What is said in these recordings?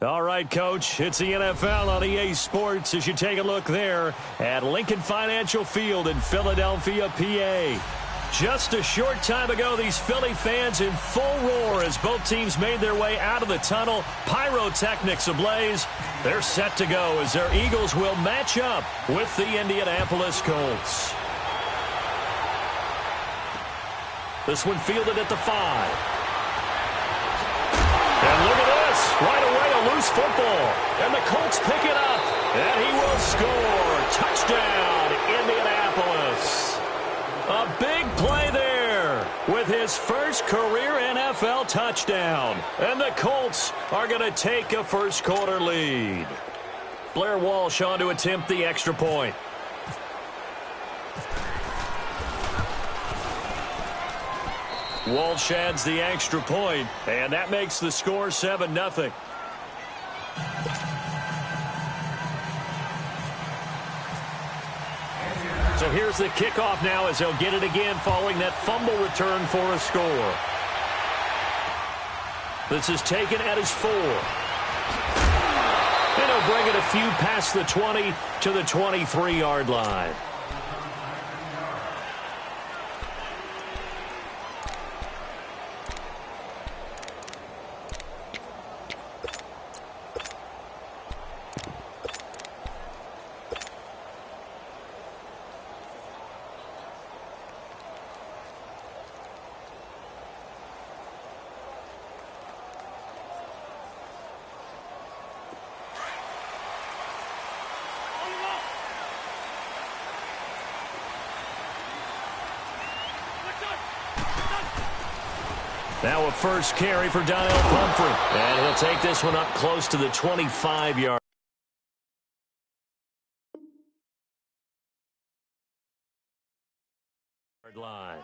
All right, Coach, it's the NFL on EA Sports as you take a look there at Lincoln Financial Field in Philadelphia, PA. Just a short time ago, these Philly fans in full roar as both teams made their way out of the tunnel. Pyrotechnics ablaze. They're set to go as their Eagles will match up with the Indianapolis Colts. This one fielded at the 5. And look at this. Right away, a loose football. And the Colts pick it up. And he will score. Touchdown, Indianapolis. A big play there with his first career NFL touchdown. And the Colts are going to take a first-quarter lead. Blair Walsh on to attempt the extra point. Walsh adds the extra point, and that makes the score 7-0. So here's the kickoff now as they'll get it again following that fumble return for a score. This is taken at his 4. And he'll bring it a few past the 20 to the 23-yard line. Now a first carry for Donnell Pumphrey. And he'll take this one up close to the 25-yard line.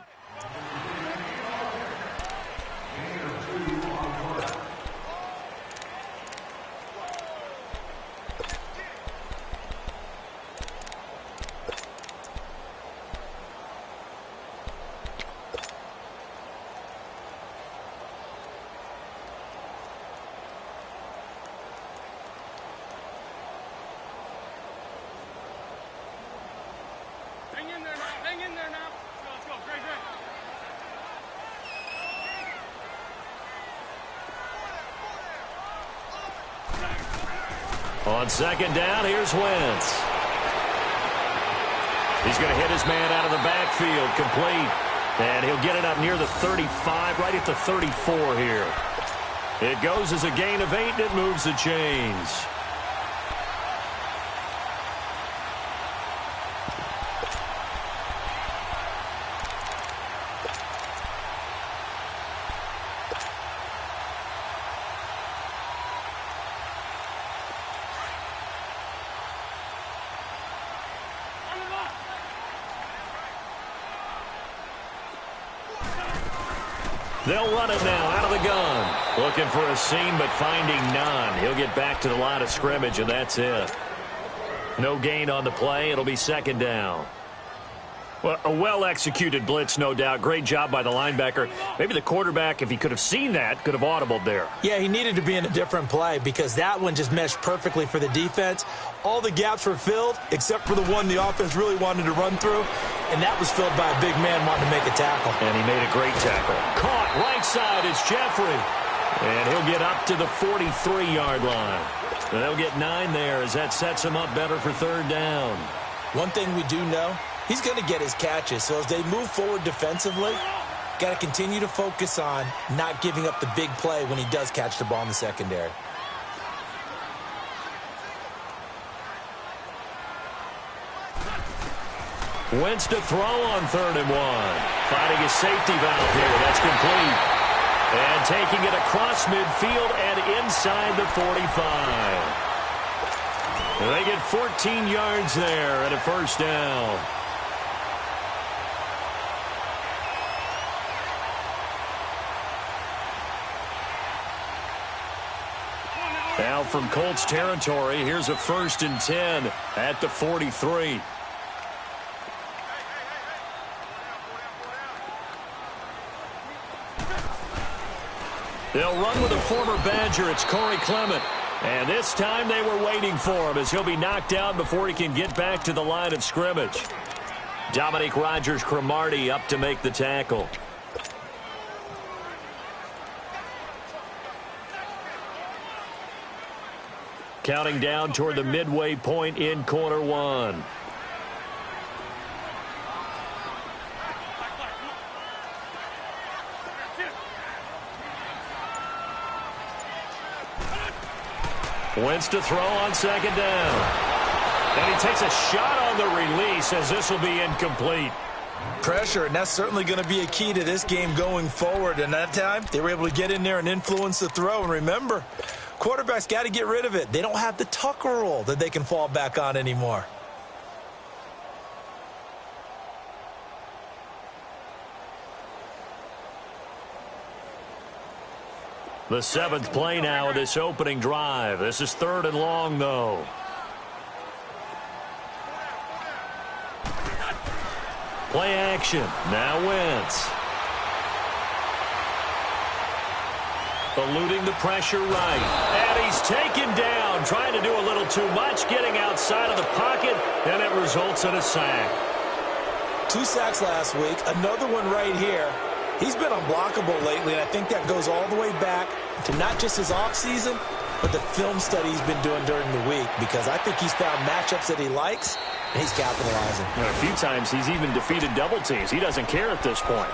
On second down, here's Wentz. He's going to hit his man out of the backfield, complete. And he'll get it up near the 35, right at the 34 here. It goes as a gain of 8, and it moves the chains. They'll run it now out of the gun. Looking for a seam, but finding none. He'll get back to the line of scrimmage, and that's it. No gain on the play. It'll be second down. Well, a well-executed blitz, no doubt. Great job by the linebacker. Maybe the quarterback, if he could have seen that, could have audibled there. Yeah, he needed to be in a different play because that one just meshed perfectly for the defense. All the gaps were filled except for the one the offense really wanted to run through, and that was filled by a big man wanting to make a tackle. And he made a great tackle. Caught right side is Jeffrey. And he'll get up to the 43-yard line. And they'll get 9 there as that sets him up better for third down. One thing we do know, he's going to get his catches. So as they move forward defensively, got to continue to focus on not giving up the big play when he does catch the ball in the secondary. Wentz to throw on 3rd and 1. Finding his safety valve here. That's complete. And taking it across midfield and inside the 45. They get 14 yards there and a first down. Now from Colts territory, here's a 1st and 10 at the 43. They'll run with a former Badger. It's Corey Clement. And this time they were waiting for him as he'll be knocked down before he can get back to the line of scrimmage. Dominique Rodgers-Cromartie up to make the tackle. Counting down toward the midway point in quarter one. Wentz to throw on second down. And he takes a shot on the release as this will be incomplete. Pressure, and that's certainly going to be a key to this game going forward. And that time, they were able to get in there and influence the throw. And remember, quarterbacks got to get rid of it. They don't have the Tucker rule that they can fall back on anymore. The seventh play now of this opening drive. This is third and long, though. Play action. Now Wentz. Eluding the pressure right. And he's taken down. Trying to do a little too much. Getting outside of the pocket. And it results in a sack. 2 sacks last week. Another one right here. He's been unblockable lately, and I think that goes all the way back to not just his offseason, but the film study he's been doing during the week, because I think he's found matchups that he likes, and he's capitalizing. A few times he's even defeated double teams. He doesn't care at this point.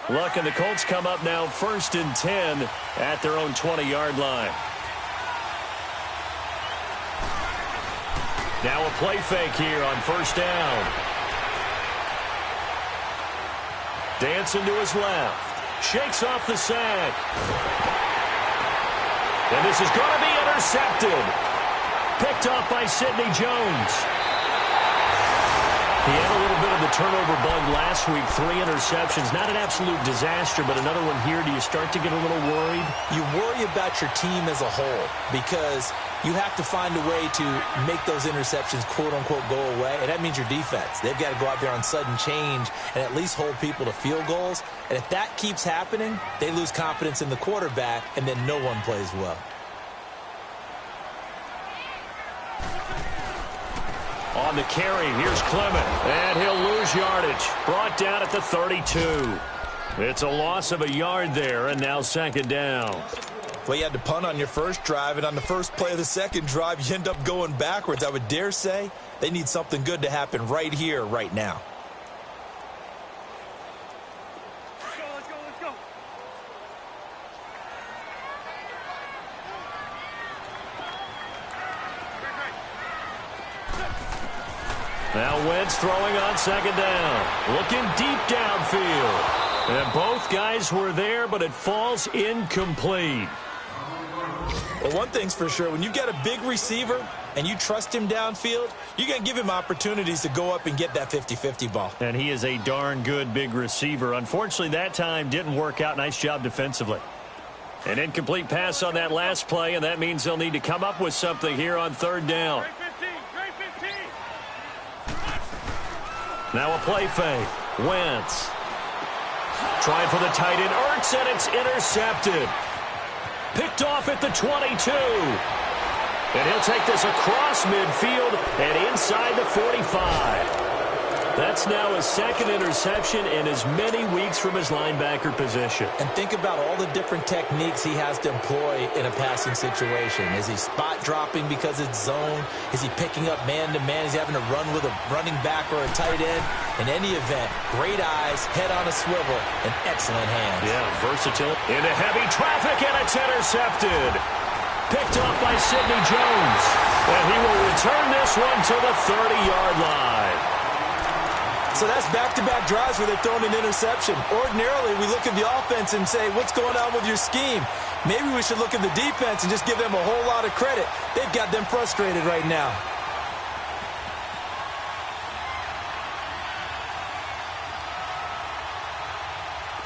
Look, and the Colts come up now 1st and 10 at their own 20-yard line. Now a play fake here on first down. Dancing to his left. Shakes off the sack. And this is going to be intercepted. Picked off by Sidney Jones. He had a little bit of the turnover bug last week. 3 interceptions. Not an absolute disaster, but another one here. Do you start to get a little worried? You worry about your team as a whole because you have to find a way to make those interceptions, quote-unquote, go away. And that means your defense. They've got to go out there on sudden change and at least hold people to field goals. And if that keeps happening, they lose confidence in the quarterback, and then no one plays well. On the carry, here's Clement. And he'll lose yardage. Brought down at the 32. It's a loss of a yard there, and now second down. Well, you had to punt on your first drive, and on the first play of the second drive, you end up going backwards. I would dare say they need something good to happen right here, right now. Let's go. Now Wentz throwing on second down. Looking deep downfield. And both guys were there, but it falls incomplete. Well, one thing's for sure. When you get a big receiver and you trust him downfield, you're going to give him opportunities to go up and get that 50-50 ball. And he is a darn good big receiver. Unfortunately, that time didn't work out. Nice job defensively. An incomplete pass on that last play, and that means they'll need to come up with something here on third down. Now a play fake. Wentz. Trying for the tight end. Ertz, and it's intercepted. Picked off at the 22. And he'll take this across midfield and inside the 45. That's now his second interception in as many weeks from his linebacker position. And think about all the different techniques he has to employ in a passing situation. Is he spot dropping because it's zone? Is he picking up man-to-man? Is he having to run with a running back or a tight end? In any event, great eyes, head on a swivel, and excellent hands. Yeah, versatile. Into heavy traffic, and it's intercepted. Picked off by Sidney Jones. And he will return this one to the 30-yard line. So that's back-to-back drives where they're throwing an interception. Ordinarily, we look at the offense and say, what's going on with your scheme? Maybe we should look at the defense and just give them a whole lot of credit. They've got them frustrated right now.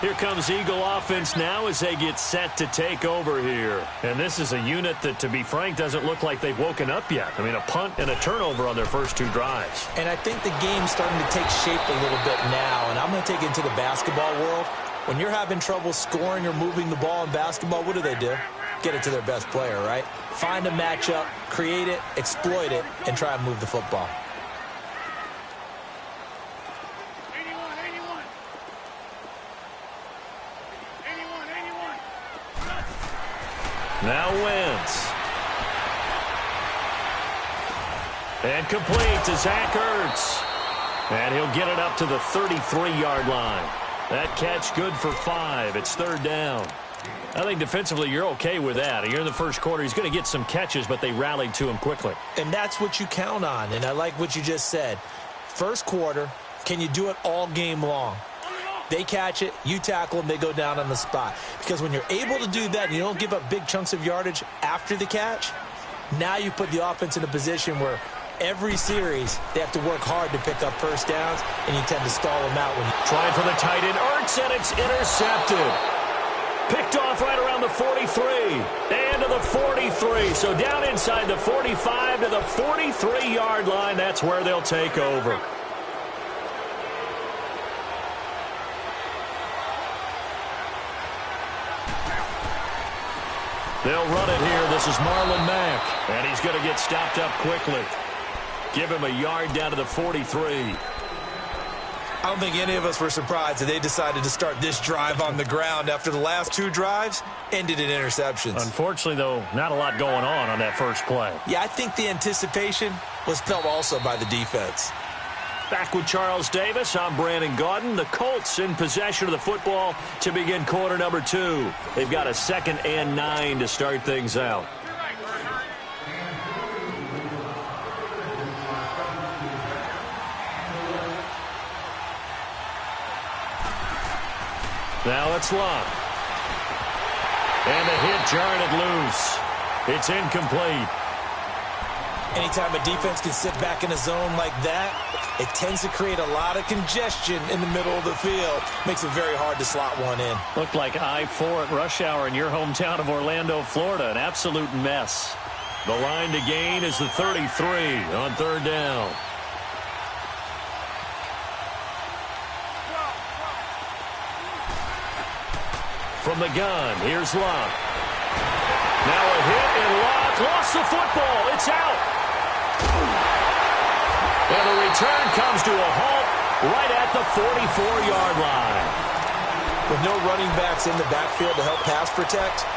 Here comes Eagle offense now as they get set to take over here. And this is a unit that, to be frank, doesn't look like they've woken up yet. I mean, a punt and a turnover on their first 2 drives. And I think the game's starting to take shape a little bit now. And I'm going to take it into the basketball world. When you're having trouble scoring or moving the ball in basketball, what do? Get it to their best player, right? Find a matchup, create it, exploit it, and try and move the football. Now Wentz. And complete to Zach Ertz. And he'll get it up to the 33-yard line. That catch good for 5. It's 3rd down. I think defensively you're okay with that. You're in the first quarter. He's going to get some catches, but they rallied to him quickly. And that's what you count on. And I like what you just said. First quarter, can you do it all game long? They catch it, you tackle them, they go down on the spot. Because when you're able to do that and you don't give up big chunks of yardage after the catch, now you put the offense in a position where every series they have to work hard to pick up first downs, and you tend to stall them out. When you trying for the tight end, Ertz, and it's intercepted. Picked off right around the 43 and to the 43. So down inside the 45 to the 43-yard line. That's where they'll take over. They'll run it here. This is Marlon Mack. And he's going to get stopped up quickly. Give him a yard down to the 43. I don't think any of us were surprised that they decided to start this drive on the ground after the last 2 drives ended in interceptions. Unfortunately, though, not a lot going on that first play. Yeah, I think the anticipation was felt also by the defense. Back with Charles Davis, I'm Brandon Gaudin. The Colts in possession of the football to begin quarter number 2. They've got a 2nd and 9 to start things out. Now it's Luck. And the hit jarred it loose. It's incomplete. Anytime a defense can sit back in a zone like that, it tends to create a lot of congestion in the middle of the field. Makes it very hard to slot one in. Looked like I-4 at rush hour in your hometown of Orlando, Florida. An absolute mess. The line to gain is the 33 on 3rd down. From the gun, here's Luck. Now a hit, and Luck lost the football. It's out. And the return comes to a halt right at the 44-yard line. With no running backs in the backfield to help pass protect,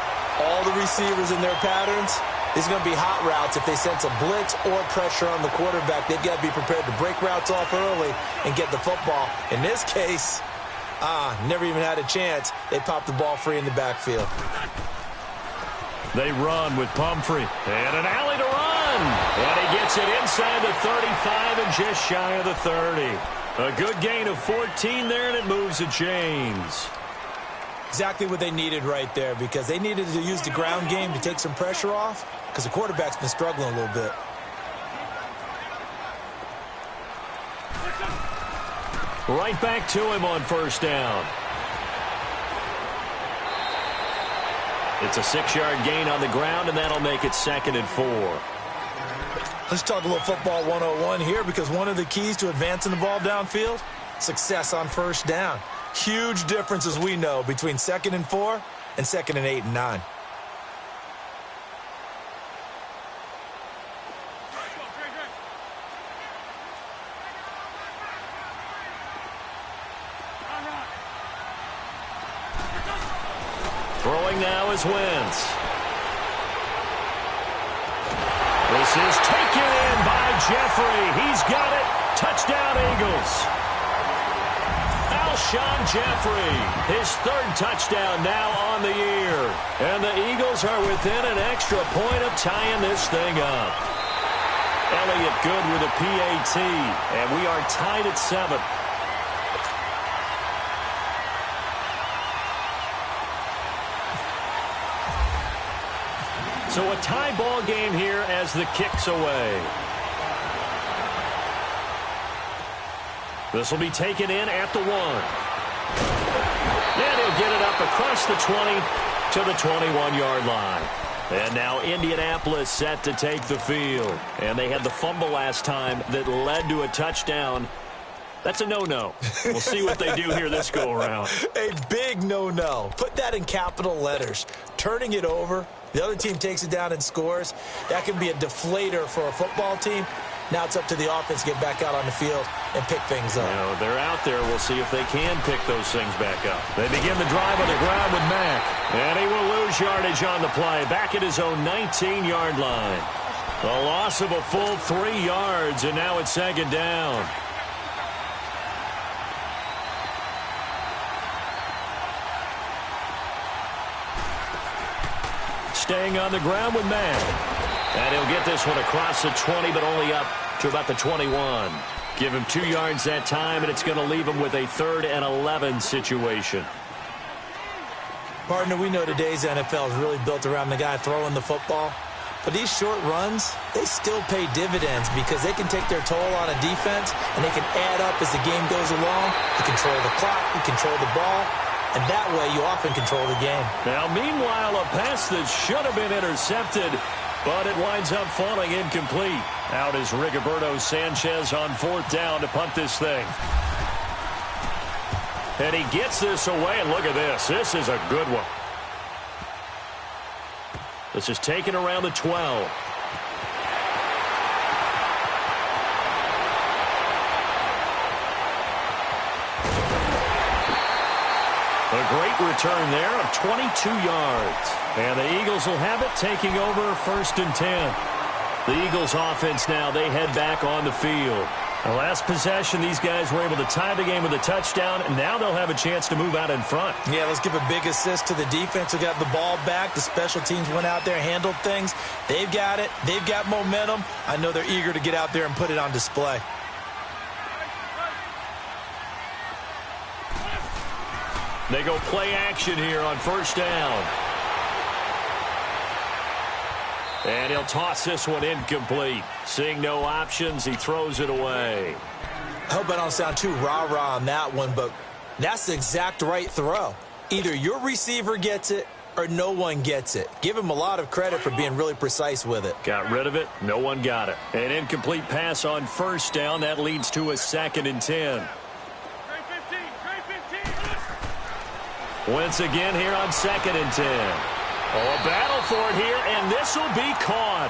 all the receivers in their patterns, these are going to be hot routes. If they sense a blitz or pressure on the quarterback, they've got to be prepared to break routes off early and get the football. In this case, never even had a chance. They popped the ball free in the backfield. They run with Pumphrey. And an alley to run. And he gets it inside the 35 and just shy of the 30. A good gain of 14 there, and it moves the chains. Exactly what they needed right there, because they needed to use the ground game to take some pressure off, because the quarterback's been struggling a little bit. Right back to him on 1st down. It's a 6-yard gain on the ground, and that'll make it 2nd and 4. Let's talk a little football 101 here, because one of the keys to advancing the ball downfield, success on 1st down. Huge difference, as we know, between 2nd and 4 and 2nd and 8 and 9. Throwing now is Wentz. This is taken in by Jeffrey. He's got it. Touchdown, Eagles. Alshon Jeffrey, his 3rd touchdown now on the year. And the Eagles are within an extra point of tying this thing up. Elliott good with a PAT, and we are tied at 7. So a tie ball game here as the kick's away. This will be taken in at the 1. And he'll get it up across the 20 to the 21-yard line. And now Indianapolis set to take the field. And they had the fumble last time that led to a touchdown. That's a no-no. We'll see what they do here this go-around. A big no-no. Put that in capital letters. Turning it over, the other team takes it down and scores. That can be a deflator for a football team. Now it's up to the offense to get back out on the field and pick things up. You know, they're out there. We'll see if they can pick those things back up. They begin the drive on the ground with Mack. And he will lose yardage on the play. Back at his own 19-yard line. A loss of a full 3 yards, and now it's second down. Staying on the ground with Mack. And he'll get this one across the 20, but only up to about the 21. Give him 2 yards that time, and it's going to leave him with a 3rd and 11 situation. Partner, we know today's NFL is really built around the guy throwing the football. But these short runs, they still pay dividends because they can take their toll on a defense, and they can add up as the game goes along. You control the clock, you control the ball. And that way, you often control the game. Now, meanwhile, a pass that should have been intercepted, but it winds up falling incomplete. Out is Rigoberto Sanchez on 4th down to punt this thing. And he gets this away, and look at this. This is a good one. This is taken around the 12. A great return there of 22 yards. And the Eagles will have it, taking over 1st and 10. The Eagles offense now, they head back on the field. The last possession, these guys were able to tie the game with a touchdown, and now they'll have a chance to move out in front. Yeah, let's give a big assist to the defense who got the ball back. The special teams went out there, handled things. They've got it. They've got momentum. I know they're eager to get out there and put it on display. They go play action here on 1st down. And he'll toss this one incomplete. Seeing no options, he throws it away. I hope I don't sound too rah-rah on that one, but that's the exact right throw. Either your receiver gets it or no one gets it. Give him a lot of credit for being really precise with it. Got rid of it. No one got it. An incomplete pass on 1st down. That leads to a 2nd and 10. Once again here on 2nd and 10. Oh, a battle for it here, and this will be caught.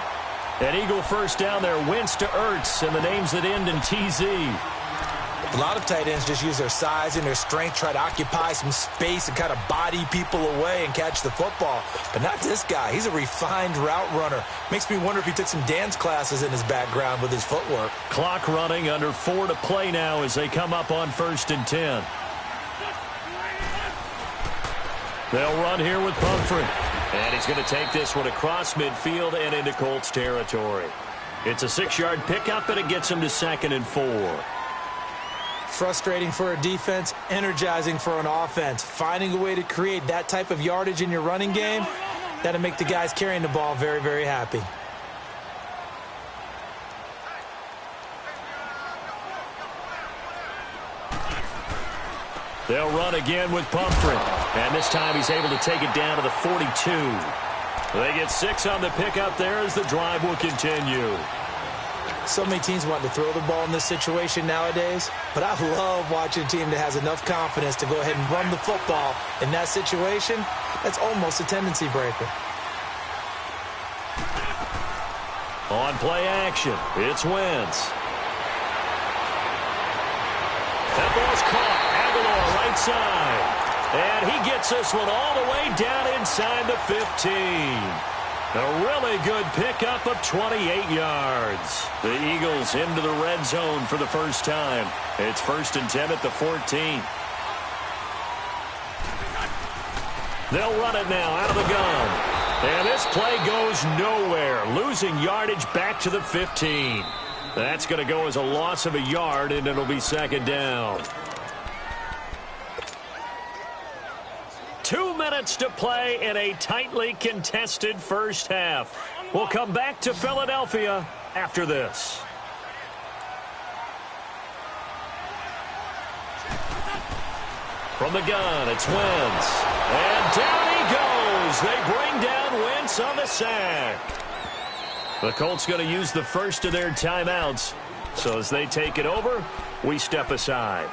An Eagle 1st down there, Wentz to Ertz, and the names that end in TZ. A lot of tight ends just use their size and their strength, try to occupy some space and kind of body people away and catch the football. But not this guy. He's a refined route runner. Makes me wonder if he took some dance classes in his background with his footwork. Clock running, under 4 to play now as they come up on 1st and 10. They'll run here with Pumphrey. And he's going to take this one across midfield and into Colts territory. It's a 6-yard pickup, and it gets him to 2nd and 4. Frustrating for a defense, energizing for an offense. Finding a way to create that type of yardage in your running game, that'll make the guys carrying the ball very, very happy. They'll run again with Pumphrey. And this time he's able to take it down to the 42. They get 6 on the pickup there as the drive will continue. So many teams want to throw the ball in this situation nowadays, but I love watching a team that has enough confidence to go ahead and run the football in that situation. That's almost a tendency breaker. On play action, it's Wentz. That ball's caught. Aguilar right side. And he gets this one all the way down inside the 15. A really good pickup of 28 yards. The Eagles into the red zone for the first time. It's 1st and 10 at the 14. They'll run it now out of the gun. And this play goes nowhere. Losing yardage back to the 15. That's going to go as a loss of a yard, and it'll be 2nd down. 2 minutes to play in a tightly contested first half. We'll come back to Philadelphia after this. From the gun, it's Wentz. And down he goes. They bring down Wentz on the sack. The Colts going to use the first of their timeouts. So as they take it over, we step aside.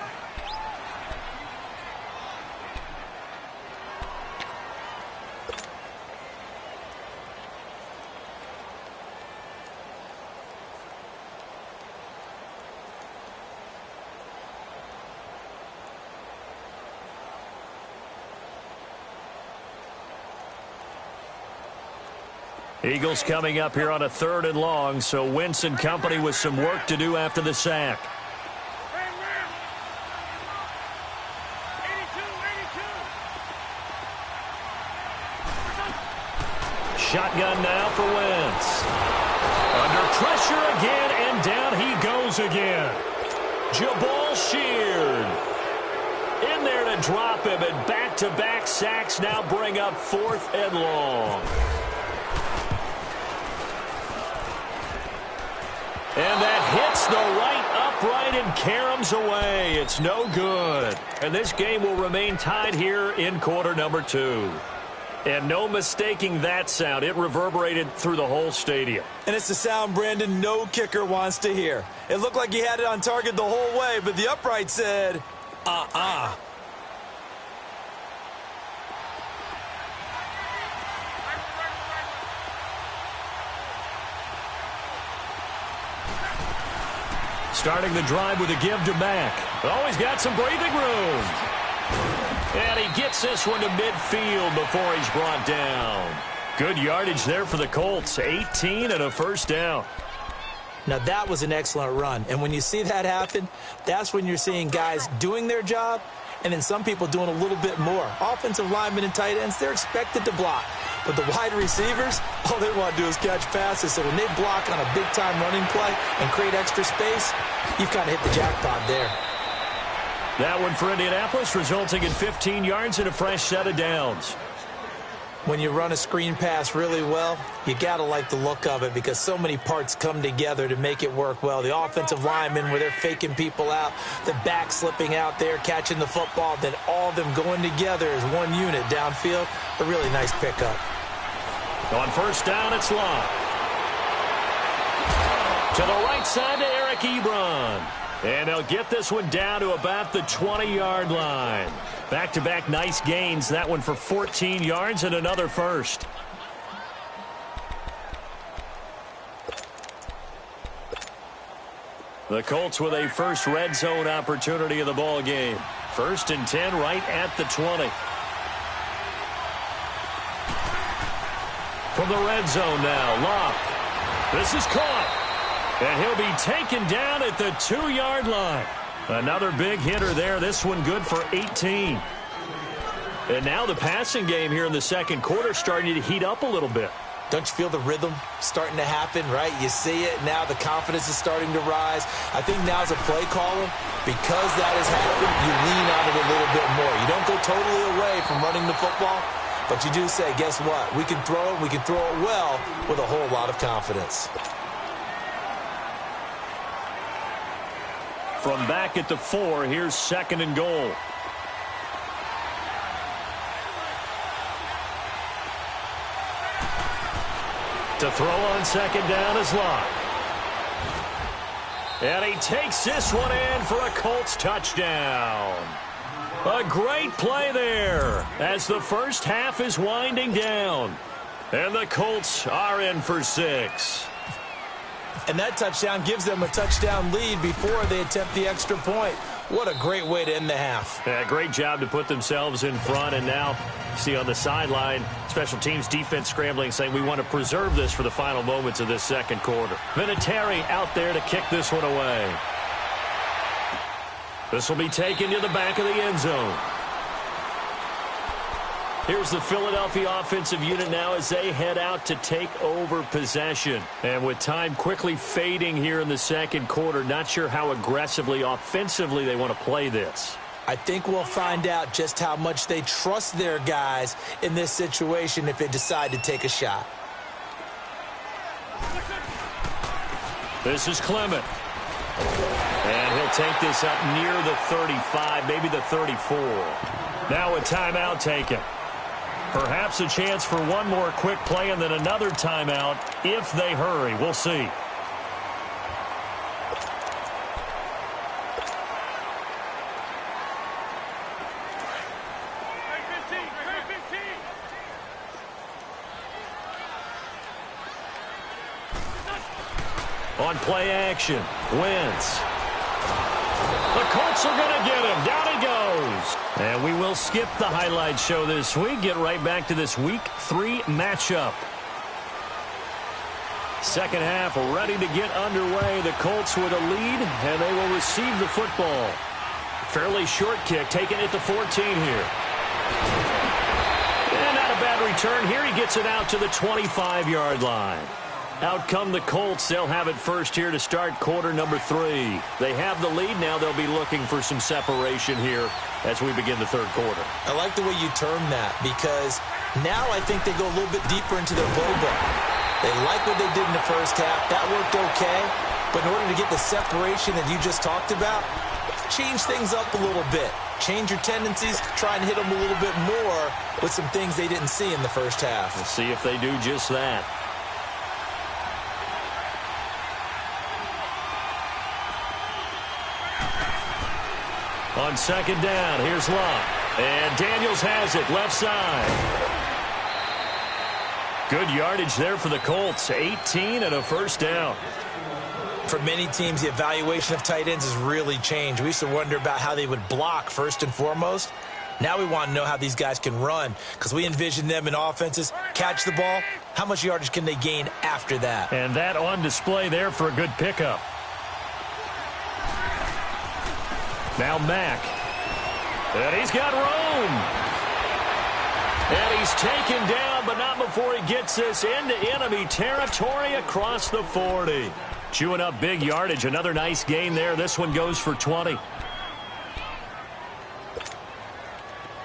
Eagles coming up here on a 3rd and long, so Wentz and company with some work to do after the sack. Shotgun now for Wentz. Under pressure again, and down he goes again. Jabal Sheard in there to drop him, and back-to-back sacks now bring up 4th and long. And that hits the right upright and caroms away. It's no good. And this game will remain tied here in quarter number 2. And no mistaking that sound. It reverberated through the whole stadium. And it's the sound, Brandon, no kicker wants to hear. It looked like he had it on target the whole way, but the upright said, Starting the drive with a give to Mack. Oh, he's got some breathing room. And he gets this one to midfield before he's brought down. Good yardage there for the Colts. 18 and a first down. Now, that was an excellent run. And when you see that happen, that's when you're seeing guys doing their job and then some people doing a little bit more. Offensive linemen and tight ends, they're expected to block. But the wide receivers, all they want to do is catch passes. So when they block on a big-time running play and create extra space, you've kind of hit the jackpot there. That one for Indianapolis, resulting in 15 yards and a fresh set of downs. When you run a screen pass really well, you got to like the look of it because so many parts come together to make it work well. The offensive linemen where they're faking people out, the back slipping out there, catching the football, then all of them going together as one unit downfield. A really nice pickup. On first down, it's Locke. To the right side to Eric Ebron. And they'll get this one down to about the 20-yard line. Back-to-back nice gains. That one for 14 yards and another first. The Colts with a first red zone opportunity of the ball game. 1st and 10 right at the 20. From the red zone now, Locke. This is caught. And he'll be taken down at the 2-yard line. Another big hitter there. This one good for 18. And now the passing game here in the second quarter starting to heat up a little bit. Don't you feel the rhythm starting to happen, right? You see it. Now the confidence is starting to rise. I think now as a play caller, because that has happened, you lean on it a little bit more. You don't go totally away from running the football, but you do say, guess what? We can throw it. We can throw it well with a whole lot of confidence. From back at the 4, here's 2nd and goal. To throw on 2nd down is Locke. And he takes this one in for a Colts touchdown. A great play there as the first half is winding down. And the Colts are in for 6. And that touchdown gives them a touchdown lead before they attempt the extra point. What a great way to end the half. Yeah, great job to put themselves in front. And now, see on the sideline, special teams defense scrambling, saying we want to preserve this for the final moments of this second quarter. Vinatieri out there to kick this one away. This will be taken to the back of the end zone. Here's the Philadelphia offensive unit now as they head out to take over possession. And with time quickly fading here in the second quarter, not sure how aggressively, offensively they want to play this. I think we'll find out just how much they trust their guys in this situation if they decide to take a shot. This is Clement. And he'll take this up near the 35, maybe the 34. Now a timeout taken. Perhaps a chance for one more quick play and then another timeout if they hurry. We'll see. On play action, Wentz. The Colts are going to get him. Down he goes. And we will skip the highlight show this week. Get right back to this Week 3 matchup. Second half ready to get underway. The Colts with a lead, and they will receive the football. Fairly short kick, taking it to 14 here. And not a bad return here. He gets it out to the 25-yard line. Out come the Colts. They'll have it first here to start quarter number 3. They have the lead. Now they'll be looking for some separation here as we begin the third quarter. I like the way you term that because now I think they go a little bit deeper into their playbook. They like what they did in the first half. That worked okay. But in order to get the separation that you just talked about, change things up a little bit. Change your tendencies. Try and hit them a little bit more with some things they didn't see in the first half. We'll see if they do just that. On second down, here's Love. And Daniels has it, left side. Good yardage there for the Colts. 18 and a first down. For many teams, the evaluation of tight ends has really changed. We used to wonder about how they would block first and foremost. Now we want to know how these guys can run because we envision them in offenses, catch the ball. How much yardage can they gain after that? And that on display there for a good pickup. Now Mack. And he's got room. And he's taken down, but not before he gets this into enemy territory across the 40. Chewing up big yardage. Another nice gain there. This one goes for 20.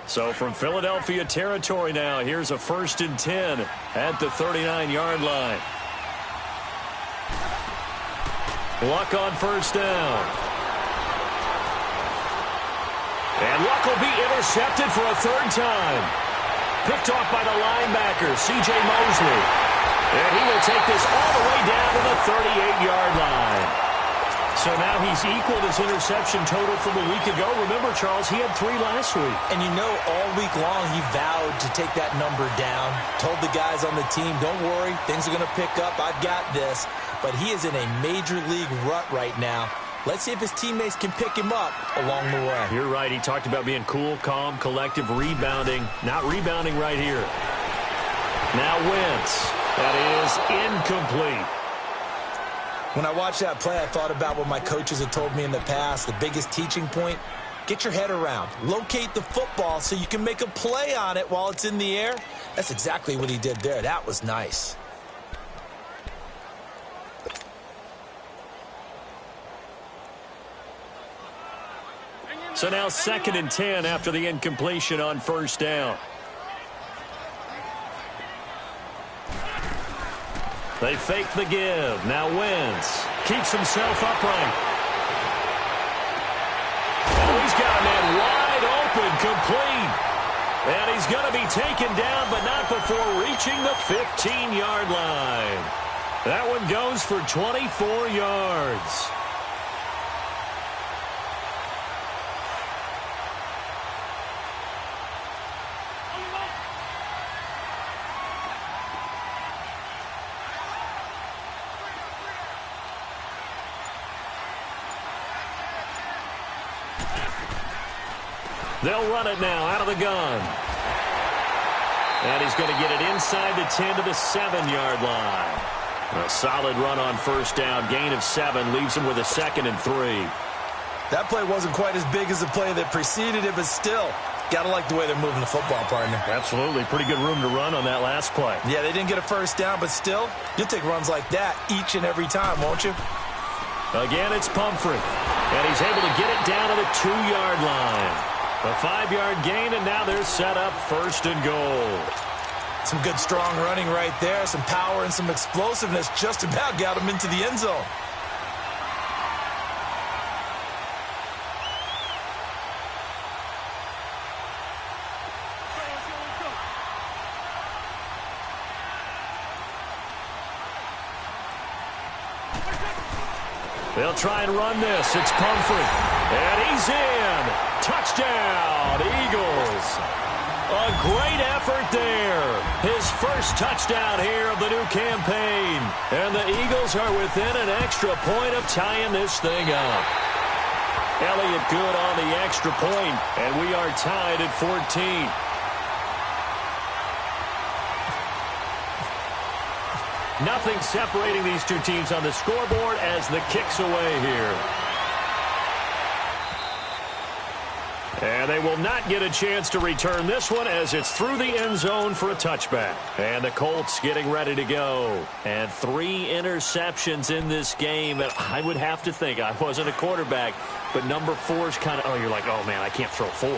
So from Philadelphia territory now, here's a 1st and 10 at the 39-yard line. Luck on first down. And Luck will be intercepted for a third time. Picked off by the linebacker, C.J. Mosley. And he will take this all the way down to the 38-yard line. So now he's equaled his interception total from a week ago. Remember, Charles, he had 3 last week. And you know, all week long he vowed to take that number down. Told the guys on the team, don't worry, things are going to pick up. I've got this. But he is in a major league rut right now. Let's see if his teammates can pick him up along the way. You're right. He talked about being cool, calm, collective, rebounding. Not rebounding right here. Now Wentz. That is incomplete. When I watched that play, I thought about what my coaches had told me in the past. The biggest teaching point, get your head around. Locate the football so you can make a play on it while it's in the air. That's exactly what he did there. That was nice. So now 2nd and 10 after the incompletion on first down. They fake the give. Now Wentz keeps himself upright. Oh, he's got a man wide open, complete. And he's going to be taken down, but not before reaching the 15-yard line. That one goes for 24 yards. They'll run it now out of the gun. And he's going to get it inside the 10 to the 7-yard line. A solid run on first down. Gain of 7 leaves him with a 2nd and 3. That play wasn't quite as big as the play that preceded it, but still, got to like the way they're moving the football, partner. Absolutely. Pretty good room to run on that last play. Yeah, they didn't get a first down, but still, you'll take runs like that each and every time, won't you? Again, it's Pumphrey. And he's able to get it down to the 2-yard line. A 5-yard gain, and now they're set up 1st and goal. Some good, strong running right there. Some power and some explosiveness just about got him into the end zone. They'll try and run this. It's Pumphrey. And he's in. Touchdown, Eagles. A great effort there. His first touchdown here of the new campaign. And the Eagles are within an extra point of tying this thing up. Elliott good on the extra point, and we are tied at 14. Nothing separating these two teams on the scoreboard as the kick's away here. And they will not get a chance to return this one as it's through the end zone for a touchback. And the Colts getting ready to go. And 3 interceptions in this game. And I would have to think, I wasn't a quarterback, but number 4 is kind of, you're like, oh, man, I can't throw 4.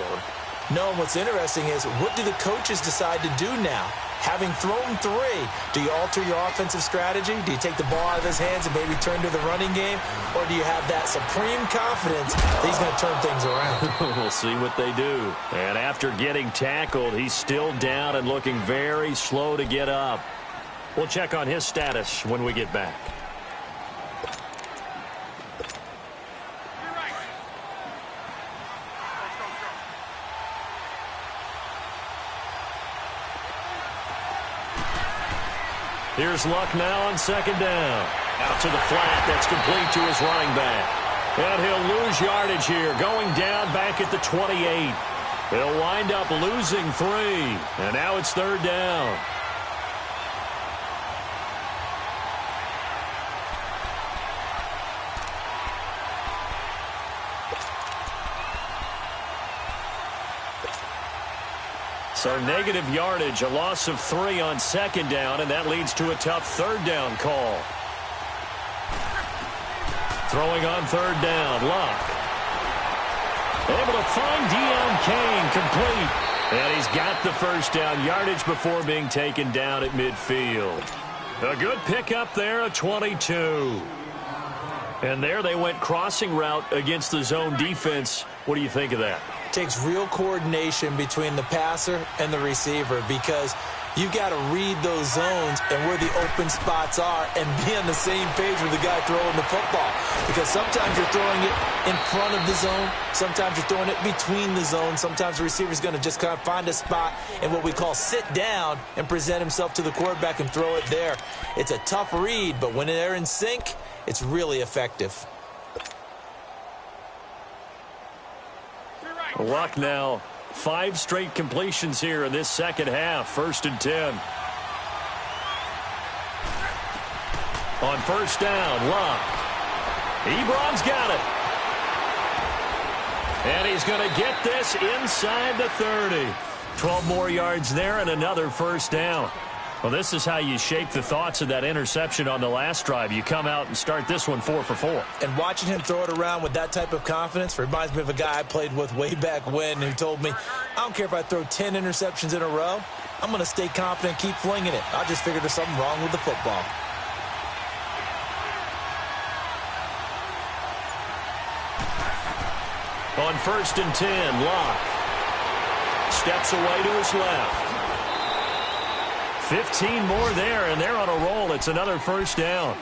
No, and what's interesting is, what do the coaches decide to do now? Having thrown 3, do you alter your offensive strategy? Do you take the ball out of his hands and maybe turn to the running game? Or do you have that supreme confidence that he's going to turn things around? We'll see what they do. And after getting tackled, he's still down and looking very slow to get up. We'll check on his status when we get back. Here's Luck now on second down. Out to the flat. That's complete to his running back. And he'll lose yardage here, going down back at the 28. He'll wind up losing 3. And now it's third down. So negative yardage, a loss of 3 on second down, and that leads to a tough third down call. Throwing on third down, Luck. Able to find Deion Kane, complete. And he's got the first down yardage before being taken down at midfield. A good pickup there, a 22. And there they went crossing route against the zone defense. What do you think of that? Takes real coordination between the passer and the receiver, because you've got to read those zones and where the open spots are and be on the same page with the guy throwing the football. Because sometimes you're throwing it in front of the zone. Sometimes you're throwing it between the zones. Sometimes the receiver's going to just kind of find a spot and what we call sit down and present himself to the quarterback and throw it there. It's a tough read, but when they're in sync, it's really effective. Luck now, 5 straight completions here in this second half. 1st and 10. On first down, Luck. Ebron's got it. And he's going to get this inside the 30. 12 more yards there and another first down. Well, this is how you shape the thoughts of that interception on the last drive. You come out and start this one 4 for 4. And watching him throw it around with that type of confidence reminds me of a guy I played with way back when who told me, I don't care if I throw 10 interceptions in a row. I'm going to stay confident, keep flinging it. I just figured there's something wrong with the football. On 1st and 10, Luck steps away to his left. 15 more there, and they're on a roll. It's another first down.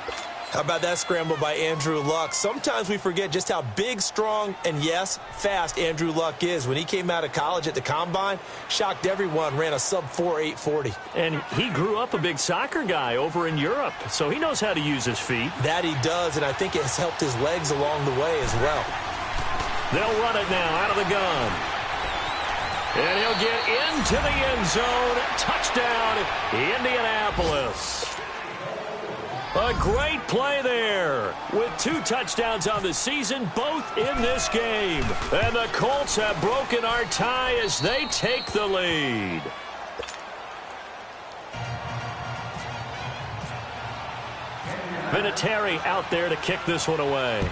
How about that scramble by Andrew Luck? Sometimes we forget just how big, strong, and, yes, fast Andrew Luck is. When he came out of college at the Combine, shocked everyone, ran a sub-4 840. And he grew up a big soccer guy over in Europe, so he knows how to use his feet. That he does, and I think it has helped his legs along the way as well. They'll run it now out of the gun. And he'll get into the end zone. Touchdown, Indianapolis. A great play there with 2 touchdowns on the season, both in this game. And the Colts have broken our tie as they take the lead. Vinatieri out there to kick this one away.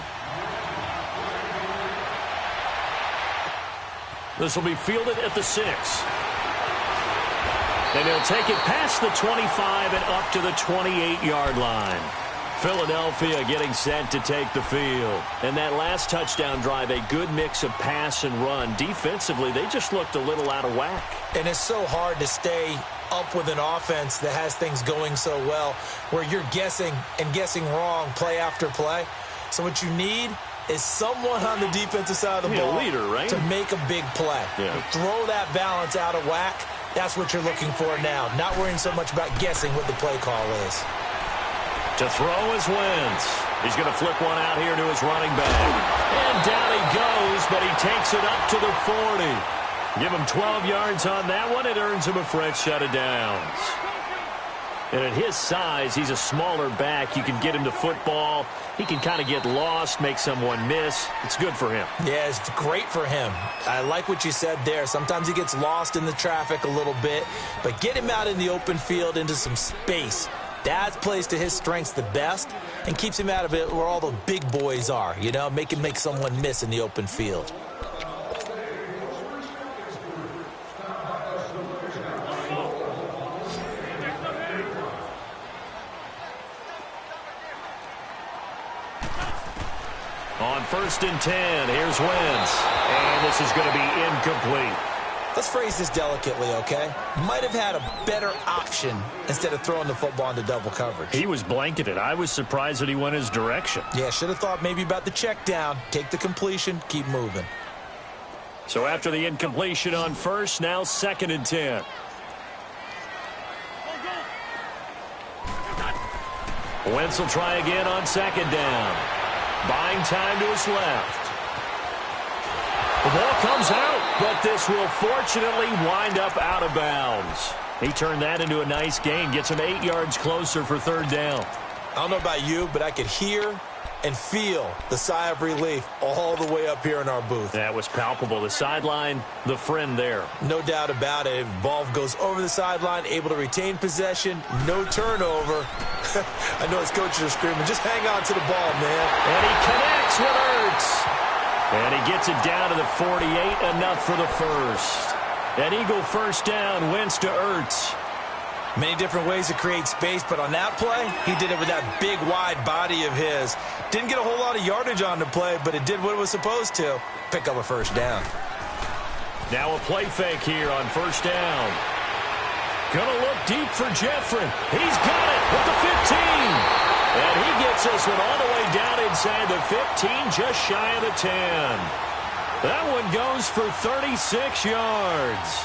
This will be fielded at the 6. And he'll take it past the 25 and up to the 28-yard line. Philadelphia getting set to take the field. And that last touchdown drive, a good mix of pass and run. Defensively, they just looked a little out of whack. And it's so hard to stay up with an offense that has things going so well, where you're guessing and guessing wrong play after play. So what you need is someone on the defensive side of the ball a leader, right? to make a big play. Yeah. Throw that balance out of whack. That's what you're looking for now. Not worrying so much about guessing what the play call is. To throw is Wentz. He's going to flip one out here to his running back. And down he goes, but he takes it up to the 40. Give him 12 yards on that one. It earns him a fresh set of downs. And at his size, he's a smaller back. You can get him to football. He can kind of get lost, make someone miss. It's good for him. Yeah, it's great for him. I like what you said there. Sometimes he gets lost in the traffic a little bit, but get him out in the open field into some space. That plays to his strengths the best and keeps him out of it where all the big boys are, you know, make someone miss in the open field. On 1st and 10, here's Wentz. And this is going to be incomplete. Let's phrase this delicately, okay? Might have had a better option instead of throwing the football into double coverage. He was blanketed. I was surprised that he went his direction. Yeah, should have thought maybe about the check down. Take the completion, keep moving. So after the incompletion on 1st, now 2nd and 10. Wentz will try again on 2nd down. Buying time to his left. The ball comes out, but this will fortunately wind up out of bounds. He turned that into a nice gain, gets him 8 yards closer for 3rd down. I don't know about you, but I could hear and feel the sigh of relief all the way up here in our booth. That was palpable. The sideline, the friend there. No doubt about it. Ball goes over the sideline, able to retain possession, no turnover. I know his coaches are screaming, just hang on to the ball, man. And he connects with Ertz. And he gets it down to the 48, enough for the first. An Eagle 1st down, Wentz to Ertz. Many different ways to create space, but on that play, he did it with that big, wide body of his. Didn't get a whole lot of yardage on the play, but it did what it was supposed to. Pick up a 1st down. Now a play fake here on 1st down. Gonna look deep for Jeffrey. He's got it with the 15. And he gets this one all the way down inside the 15, just shy of the 10. That one goes for 36 yards.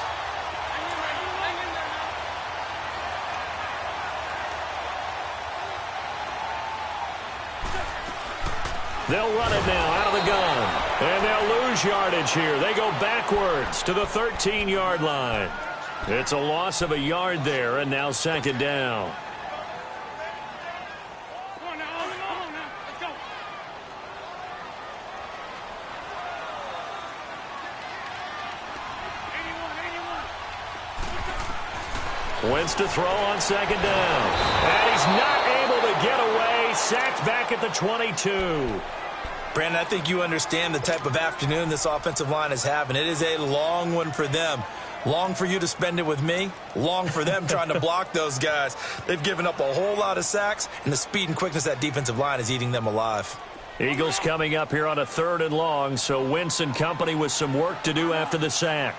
They'll run it now out of the gun. And they'll lose yardage here. They go backwards to the 13-yard line. It's a loss of a yard there, and now 2nd down. Wentz to throw on 2nd down. And he's not able to get away. Sacked back at the 22. Brandon, I think you understand the type of afternoon this offensive line is having. It is a long one for them. Long for you to spend it with me. Long for them trying to block those guys. They've given up a whole lot of sacks, and the speed and quickness of that defensive line is eating them alive. Eagles coming up here on a 3rd and long, so Wentz and company with some work to do after the sack.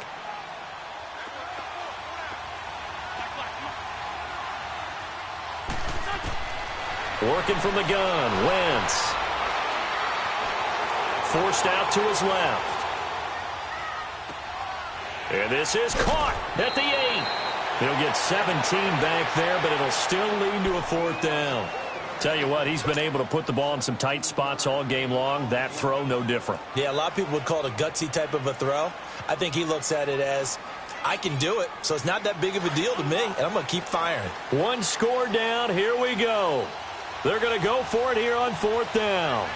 Working from the gun, Wentz. Forced out to his left. And this is caught at the 8. He'll get 17 back there, but it'll still lead to a 4th down. Tell you what, he's been able to put the ball in some tight spots all game long. That throw, no different. Yeah, a lot of people would call it a gutsy type of a throw. I think he looks at it as, I can do it, so it's not that big of a deal to me, and I'm going to keep firing. One score down. Here we go. They're going to go for it here on 4th down.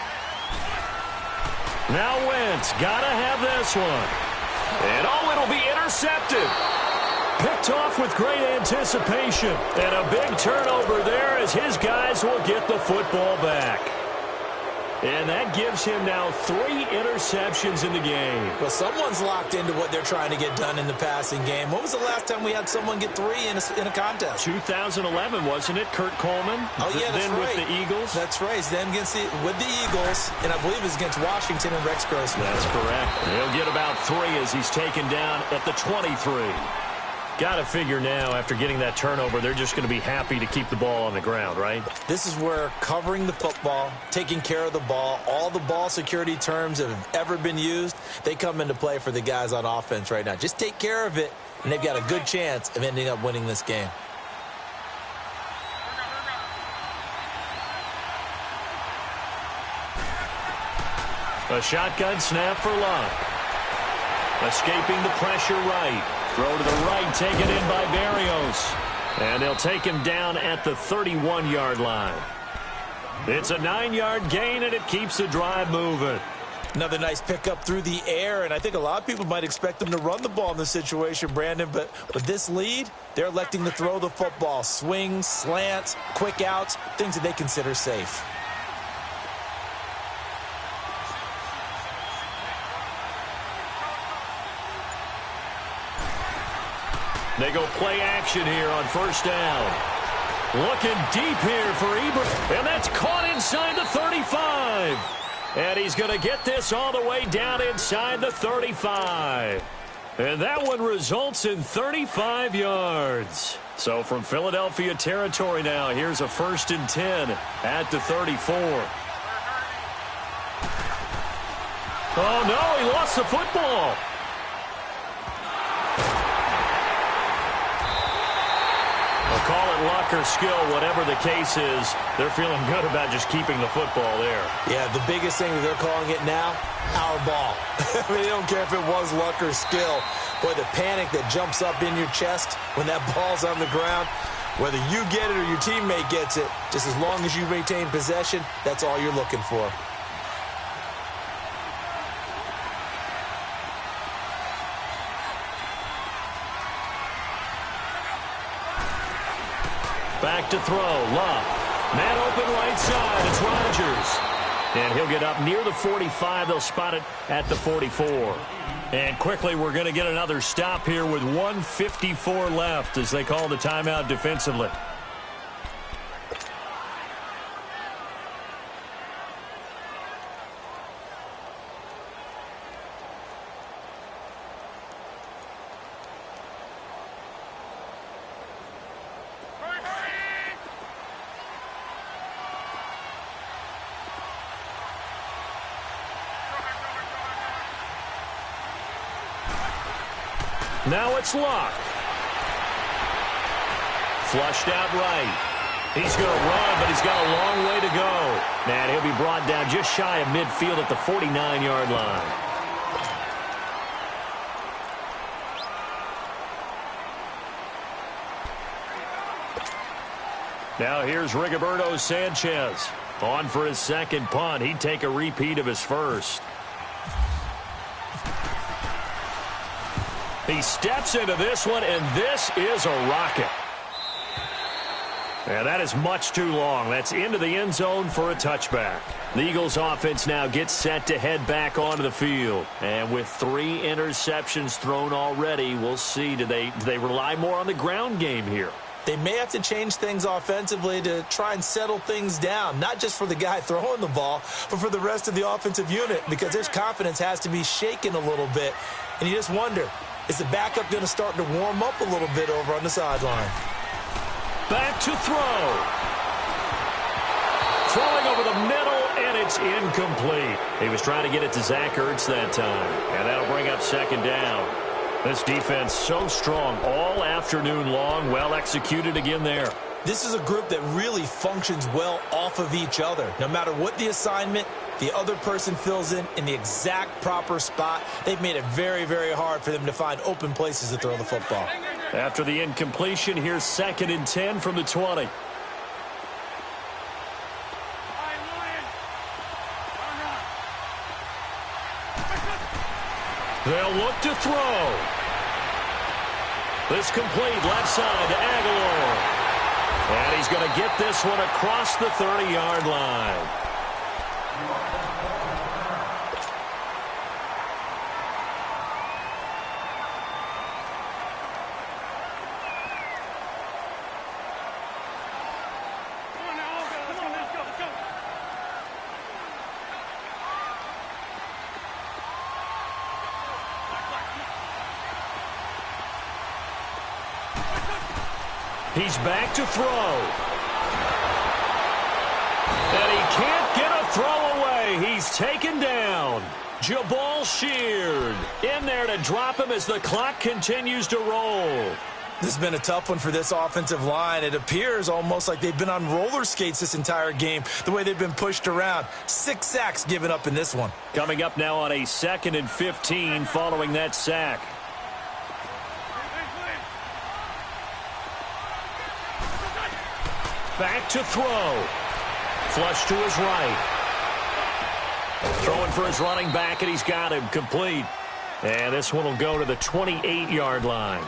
Now Wentz got to have this one. And oh, it'll be intercepted. Picked off with great anticipation. And a big turnover there as his guys will get the football back. And that gives him now 3 interceptions in the game. Well, someone's locked into what they're trying to get done in the passing game. When was the last time we had someone get 3 in a contest? 2011, wasn't it? Kurt Coleman. Oh, yeah, that's then right. With the Eagles. That's right. Then with the Eagles, and I believe it's against Washington and Rex Grossman. That's correct. He'll get about 3 as he's taken down at the 23. Got to figure now, after getting that turnover, they're just going to be happy to keep the ball on the ground, right? This is where covering the football, taking care of the ball, all the ball security terms that have ever been used, they come into play for the guys on offense right now. Just take care of it, and they've got a good chance of ending up winning this game. A shotgun snap for Luck. Escaping the pressure right. Throw to the right, taken in by Barrios. And they'll take him down at the 31-yard line. It's a 9-yard gain, and it keeps the drive moving. Another nice pickup through the air, and I think a lot of people might expect them to run the ball in this situation, Brandon, but with this lead, they're electing to throw the football. Swings, slants, quick outs, things that they consider safe. They go play action here on first down. Looking deep here for Ebert. And that's caught inside the 35. And he's going to get this all the way down inside the 35. And that one results in 35 yards. So from Philadelphia territory now, here's a 1st and 10 at the 34. Oh, no, he lost the football. Call it luck or skill, whatever the case is, they're feeling good about just keeping the football there. Yeah, the biggest thing that they're calling it now, our ball. I mean, they don't care if it was luck or skill. Boy, the panic that jumps up in your chest when that ball's on the ground, whether you get it or your teammate gets it, just as long as you maintain possession, that's all you're looking for. Back to throw. Luck. Man open right side. It's Rodgers. And he'll get up near the 45. They'll spot it at the 44. And quickly, we're going to get another stop here with 1:54 left as they call the timeout defensively. Now it's Luck. Flushed out right. He's going to run, but he's got a long way to go. And he'll be brought down just shy of midfield at the 49-yard line. Now here's Rigoberto Sanchez. On for his second punt. He'd take a repeat of his first. He steps into this one, and this is a rocket. And that is much too long. That's into the end zone for a touchback. The Eagles offense now gets set to head back onto the field. And with 3 interceptions thrown already, we'll see. Do they rely more on the ground game here? They may have to change things offensively to try and settle things down, not just for the guy throwing the ball, but for the rest of the offensive unit, because his confidence has to be shaken a little bit. And you just wonder, is the backup going to start to warm up a little bit over on the sideline? Back to throw. Throwing over the middle, and it's incomplete. He was trying to get it to Zach Ertz that time, and that'll bring up second down. This defense so strong all afternoon long. Well executed again there. This is a group that really functions well off of each other. No matter what the assignment, the other person fills in the exact proper spot. They've made it very, very hard for them to find open places to throw the football. After the incompletion, here's 2nd and 10 from the 20. They'll look to throw. This complete left side to Aguilar. And he's going to get this one across the 30-yard line. He's back to throw. And he can't get a throw away. He's taken down. Jabal Sheard in there to drop him as the clock continues to roll. This has been a tough one for this offensive line. It appears almost like they've been on roller skates this entire game, the way they've been pushed around. 6 sacks given up in this one. Coming up now on a 2nd and 15 following that sack. Back to throw. Flush to his right. Throwing for his running back, and he's got him complete. And this one will go to the 28-yard line.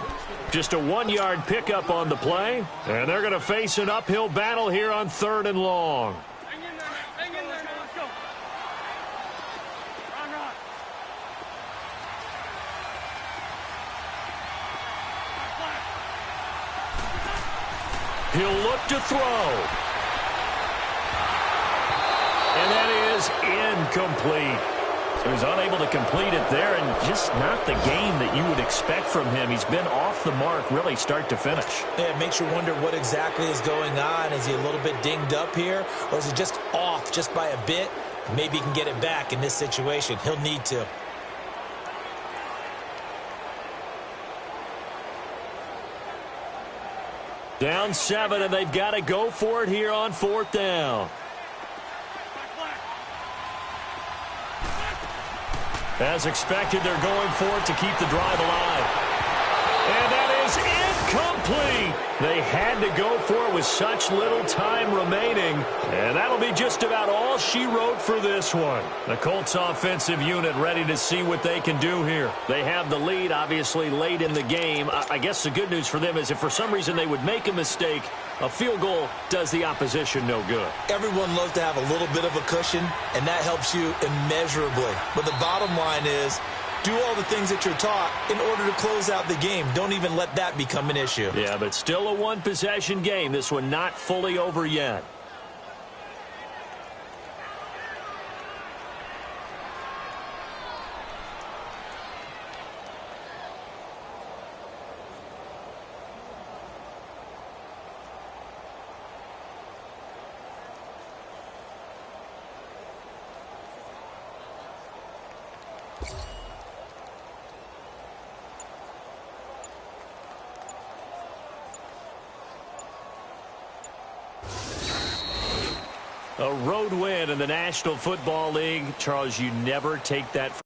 Just a 1-yard pickup on the play. And they're going to face an uphill battle here on 3rd and long. Hang in there. Hang in there. Let's go. Run, run. He'll look to throw. And that is incomplete. So he's unable to complete it there, and just not the game that you would expect from him. He's been off the mark really start to finish. Yeah, it makes you wonder what exactly is going on. Is he a little bit dinged up here, or is he just off just by a bit? Maybe he can get it back in this situation. He'll need to. Down 7, and they've got to go for it here on 4th down. As expected, they're going for it to keep the drive alive. And that is incomplete. They had to go for it with such little time remaining. And that'll be just about all she wrote for this one. The Colts offensive unit ready to see what they can do here. They have the lead, obviously, late in the game. I guess the good news for them is if for some reason they would make a mistake, a field goal does the opposition no good. Everyone loves to have a little bit of a cushion, and that helps you immeasurably. But the bottom line is, do all the things that you're taught in order to close out the game. Don't even let that become an issue. Yeah, but still a one-possession game. This one not fully over yet. A road win in the National Football League. Charles, you never take that for